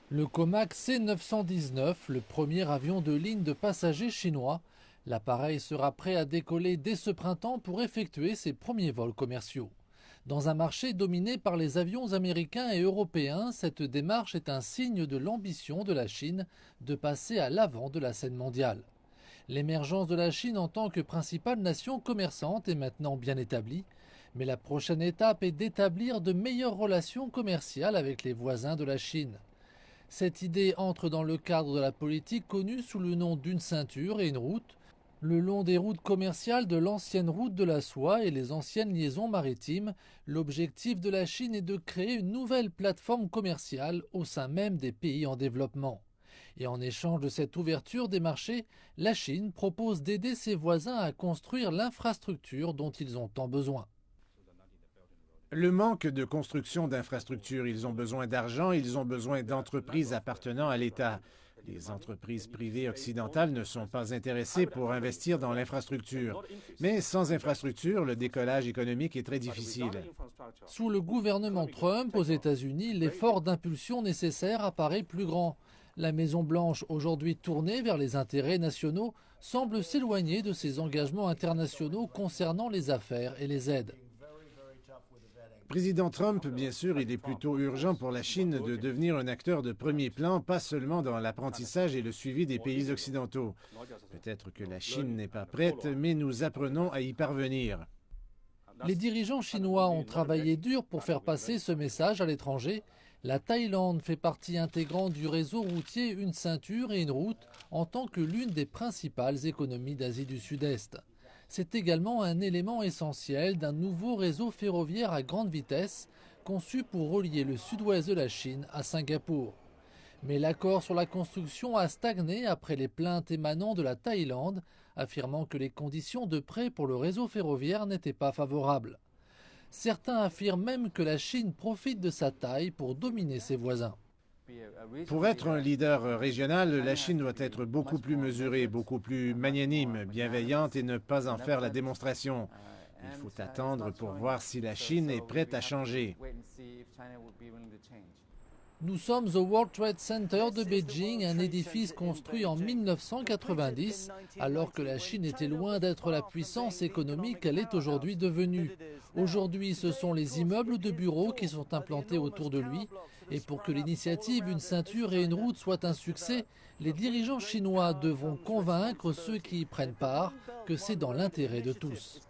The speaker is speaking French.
Le Comac C919, le premier avion de ligne de passagers chinois, l'appareil sera prêt à décoller dès ce printemps pour effectuer ses premiers vols commerciaux. Dans un marché dominé par les avions américains et européens, cette démarche est un signe de l'ambition de la Chine de passer à l'avant de la scène mondiale. L'émergence de la Chine en tant que principale nation commerçante est maintenant bien établie, mais la prochaine étape est d'établir de meilleures relations commerciales avec les voisins de la Chine. Cette idée entre dans le cadre de la politique connue sous le nom d'une ceinture et une route, le long des routes commerciales de l'ancienne route de la soie et les anciennes liaisons maritimes. L'objectif de la Chine est de créer une nouvelle plateforme commerciale au sein même des pays en développement. Et en échange de cette ouverture des marchés, la Chine propose d'aider ses voisins à construire l'infrastructure dont ils ont tant besoin. Le manque de construction d'infrastructures, ils ont besoin d'argent, ils ont besoin d'entreprises appartenant à l'État. Les entreprises privées occidentales ne sont pas intéressées pour investir dans l'infrastructure. Mais sans infrastructure, le décollage économique est très difficile. Sous le gouvernement Trump aux États-Unis, l'effort d'impulsion nécessaire apparaît plus grand. La Maison-Blanche, aujourd'hui tournée vers les intérêts nationaux, semble s'éloigner de ses engagements internationaux concernant les affaires et les aides. Président Trump, bien sûr, il est plutôt urgent pour la Chine de devenir un acteur de premier plan, pas seulement dans l'apprentissage et le suivi des pays occidentaux. Peut-être que la Chine n'est pas prête, mais nous apprenons à y parvenir. Les dirigeants chinois ont travaillé dur pour faire passer ce message à l'étranger. La Thaïlande fait partie intégrante du réseau routier Une ceinture et une route en tant que l'une des principales économies d'Asie du Sud-Est. C'est également un élément essentiel d'un nouveau réseau ferroviaire à grande vitesse conçu pour relier le sud-ouest de la Chine à Singapour. Mais l'accord sur la construction a stagné après les plaintes émanant de la Thaïlande, affirmant que les conditions de prêt pour le réseau ferroviaire n'étaient pas favorables. Certains affirment même que la Chine profite de sa taille pour dominer ses voisins. Pour être un leader régional, la Chine doit être beaucoup plus mesurée, beaucoup plus magnanime, bienveillante et ne pas en faire la démonstration. Il faut attendre pour voir si la Chine est prête à changer. Nous sommes au World Trade Center de Beijing, un édifice construit en 1990, alors que la Chine était loin d'être la puissance économique qu'elle est aujourd'hui devenue. Aujourd'hui, ce sont les immeubles de bureaux qui sont implantés autour de lui. Et pour que l'initiative Une ceinture et une route soit un succès, les dirigeants chinois devront convaincre ceux qui y prennent part que c'est dans l'intérêt de tous.